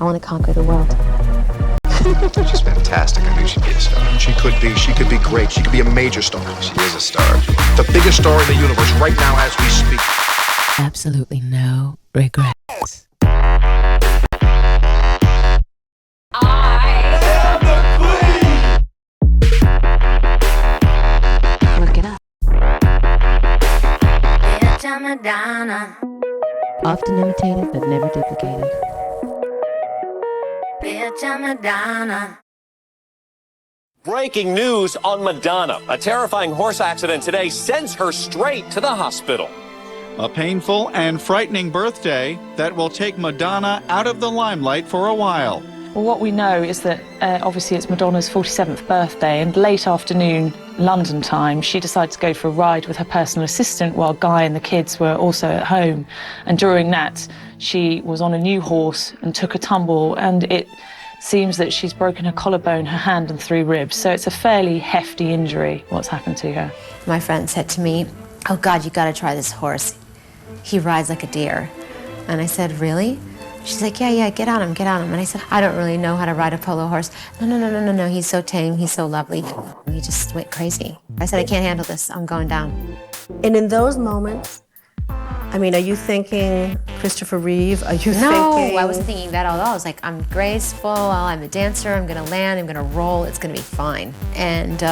I want to conquer the world. She's fantastic. I knew she'd be a star. She could be great. She could be a major star. She is a star. The biggest star in the universe right now as we speak. Absolutely no regrets. Look it up. Bitch, I'm Madonna. Often imitated but never duplicated. Bitch, I'm Madonna. Breaking news on Madonna. A terrifying horse accident today sends her straight to the hospital. A painful and frightening birthday that will take Madonna out of the limelight for a while. Well, what we know is that obviously it's Madonna's 47th birthday, and late afternoon London time she decided to go for a ride with her personal assistant while Guy and the kids were also at home. And during that she was on a new horse and took a tumble, and it seems that she's broken her collarbone, her hand and 3 ribs. So it's a fairly hefty injury, what's happened to her. My friend said to me, "Oh God, you gotta try this horse. He rides like a deer." And I said, "Really?" She's like, yeah, get on him. And I said, "I don't really know how to ride a polo horse." No, he's so tame, he's so lovely. He just went crazy. I said, "I can't handle this, I'm going down." And in those moments, I mean, are you thinking Christopher Reeve? Are you thinking? No, I wasn't thinking that at all. I was like, I'm graceful, I'm a dancer, I'm gonna land, I'm gonna roll, it's gonna be fine. And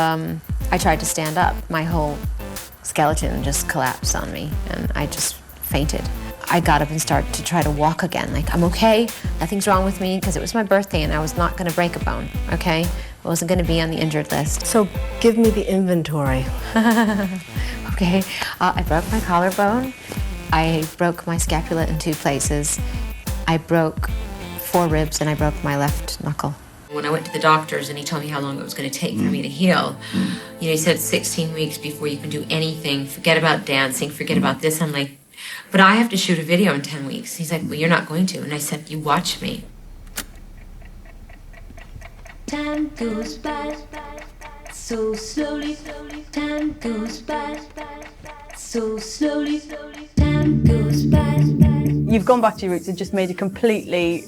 I tried to stand up. My whole skeleton just collapsed on me and I just fainted. I got up and started to try to walk again. Like, I'm okay, nothing's wrong with me, because it was my birthday and I was not gonna break a bone, okay? I wasn't gonna be on the injured list. So give me the inventory. Okay, I broke my collarbone. I broke my scapula in 2 places. I broke 4 ribs and I broke my left knuckle. When I went to the doctors and he told me how long it was going to take for me to heal, you know, he said 16 weeks before you can do anything. Forget about dancing, forget about this. I'm like, but I have to shoot a video in 10 weeks. He's like, well, you're not going to. And I said, you watch me. Time goes by so slowly. Time goes by so slowly. Time goes by. You've gone back to your roots and just made a completely,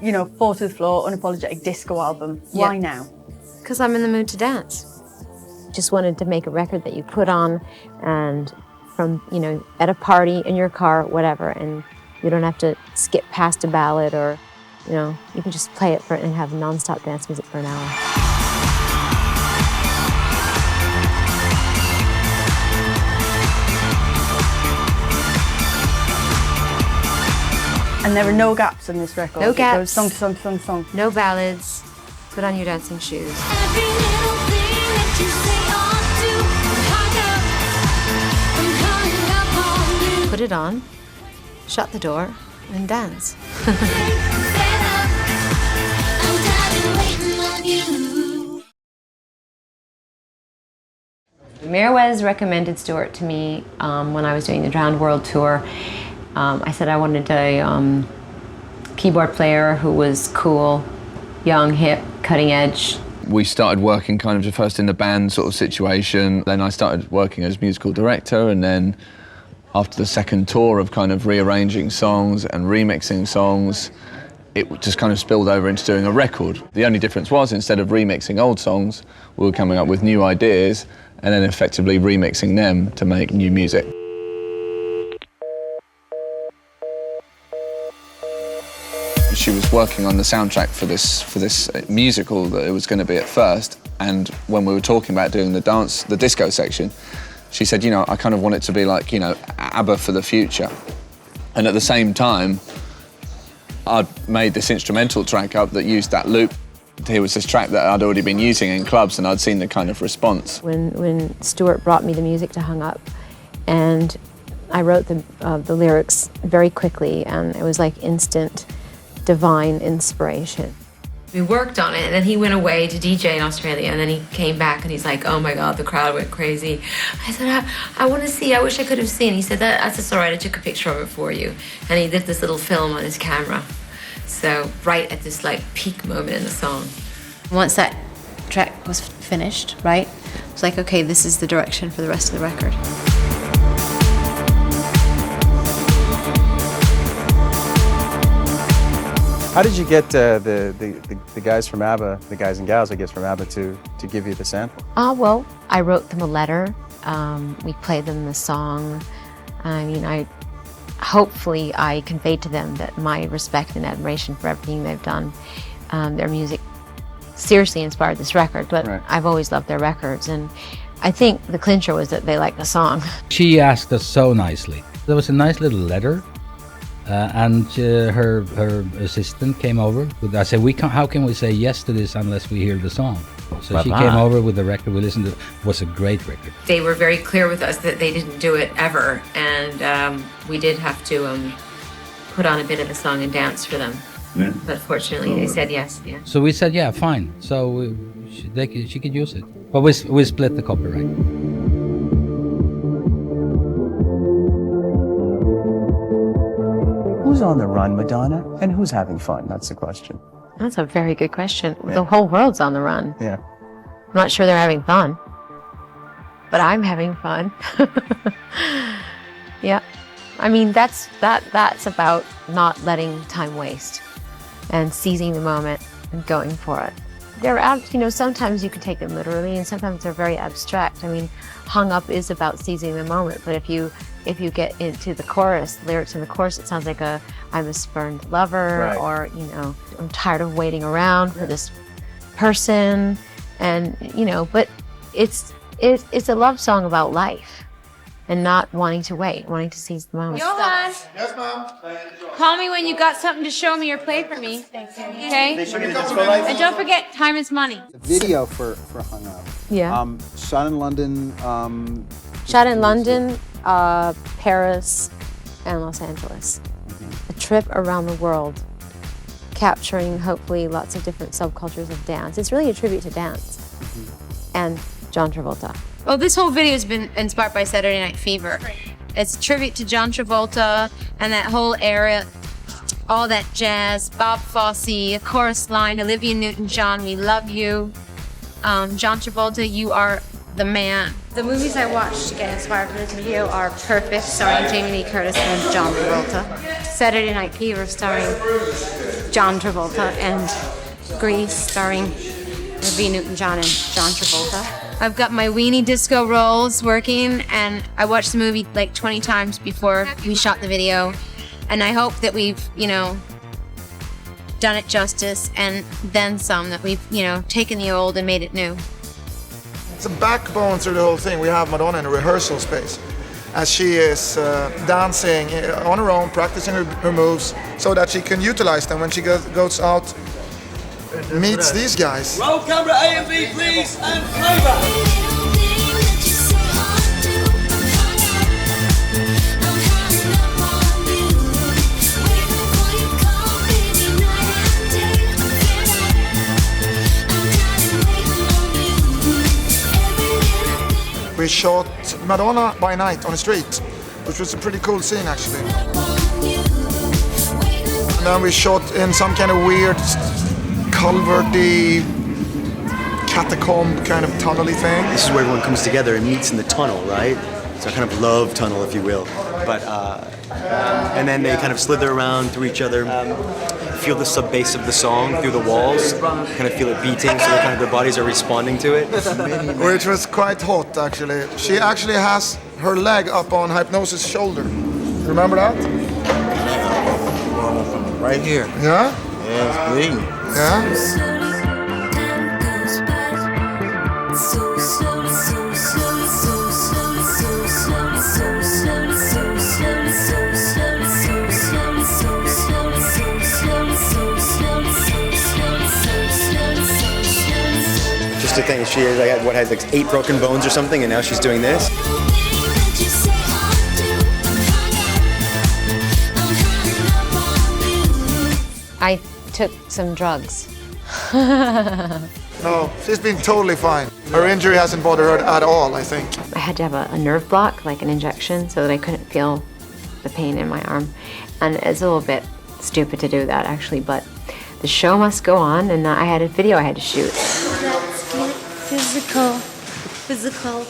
you know, fall to the floor, unapologetic disco album. Why now? Because I'm in the mood to dance. Just wanted to make a record that you put on and from, you know, at a party, in your car, whatever, and you don't have to skip past a ballad or, you know, you can just play it for and have non-stop dance music for an hour. And there are no gaps in this record. No gaps. It goes song to song to song to song. No ballads. Put on your dancing shoes. Every little thing that you say or do, I'm hung up on you. Put it on, shut the door, and dance. I'm tired of waiting on you. Meriwether recommended Stuart to me when I was doing the Drowned World tour. I said I wanted a keyboard player who was cool, young, hip, cutting edge. We started working kind of first in the band sort of situation. Then I started working as musical director, and then after the second tour of kind of rearranging songs and remixing songs, it just kind of spilled over into doing a record. The only difference was, instead of remixing old songs, we were coming up with new ideas and then effectively remixing them to make new music. She was working on the soundtrack for this musical that it was going to be at first, and when we were talking about doing the disco section, she said, you know, I kind of want it to be like, you know, ABBA for the future. And at the same time, I'd made this instrumental track up that used that loop. Here was this track that I'd already been using in clubs, and I'd seen the kind of response. When Stuart brought me the music to Hung Up, and I wrote the lyrics very quickly, and it was like instant divine inspiration. We worked on it, and then he went away to DJ in Australia, and then he came back and he's like, oh my God, the crowd went crazy. I said, I want to see, I wish I could have seen. He said, that's all right, I took a picture of it for you. And he did this little film on his camera. So right at this like peak moment in the song. Once that track was finished, right, it was like, okay, this is the direction for the rest of the record. How did you get the guys from ABBA, the guys and gals, I guess, from ABBA to give you the sample? Well, I wrote them a letter. We played them the song. I mean, hopefully I conveyed to them that my respect and admiration for everything they've done. Their music seriously inspired this record, but I've always loved their records, and I think the clincher was that they liked the song. She asked us so nicely. There was a nice little letter, and her assistant came over. I said, how can we say yes to this unless we hear the song? So she came over with the record. We listened to it. It was a great record. They were very clear with us that they didn't do it ever, and we did have to put on a bit of the song and dance for them. Yeah. But fortunately, they said yes. Yeah. So we said, yeah, fine. So she could use it. But we split the copyright. Who's on the run, Madonna, and who's having fun? That's the question. That's a very good question. Yeah. The whole world's on the run. Yeah. I'm not sure they're having fun, but I'm having fun. Yeah. I mean, that's about not letting time waste and seizing the moment and going for it. They're out, sometimes you can take them literally and sometimes they're very abstract. I mean, Hung Up is about seizing the moment, but if you get into the chorus, lyrics in the chorus, it sounds like I'm a spurned lover, or, I'm tired of waiting around for this person, and, but it's a love song about life and not wanting to wait, wanting to seize the moment. Johan! Yes, Mom? Call me when you got something to show me or play for me, okay? And don't forget, time is money. The video for Hung Up. Yeah. Shot in London. Shot in London, Paris, and Los Angeles. A trip around the world, capturing hopefully lots of different subcultures of dance. It's really a tribute to dance and John Travolta. Well, this whole video has been inspired by Saturday Night Fever. It's a tribute to John Travolta and that whole era, all that jazz, Bob Fosse, chorus line, Olivia Newton-John, we love you. John Travolta, you are the man. The movies I watched to get inspired for this video are Perfect, starring Jamie Lee Curtis and John Travolta. Saturday Night Fever, starring John Travolta, and Grease, starring Olivia Newton-John and John Travolta. I've got my weenie disco rolls working, and I watched the movie like 20 times before we shot the video. And I hope that we've, done it justice and then some, that we've, taken the old and made it new. It's a backbone through the whole thing. We have Madonna in a rehearsal space as she is dancing on her own, practicing her moves so that she can utilize them when she goes out, meets these guys. Roll camera A and B, please, and playback. We shot Madonna by night on the street, which was a pretty cool scene actually. And then we shot in some kind of weird culverty, catacomb kind of tunnely thing. This is where everyone comes together and meets in the tunnel, right? It's a kind of love tunnel, if you will. But and then they kind of slither around through each other, feel the sub bass of the song through the walls, kind of feel it beating, so their bodies are responding to it. Which was quite hot, actually. She actually has her leg up on Hypnosis' shoulder. Remember that? Right here. Yeah? Yeah, it's bleeding. Yeah? Just to think, she has like 8 broken bones or something, and now she's doing this. I took some drugs. No, she's been totally fine. Her injury hasn't bothered her at all, I think. I had to have a nerve block, like an injection, so that I couldn't feel the pain in my arm. And it's a little bit stupid to do that, actually, but the show must go on, and I had a video I had to shoot. Let's get physical, physical.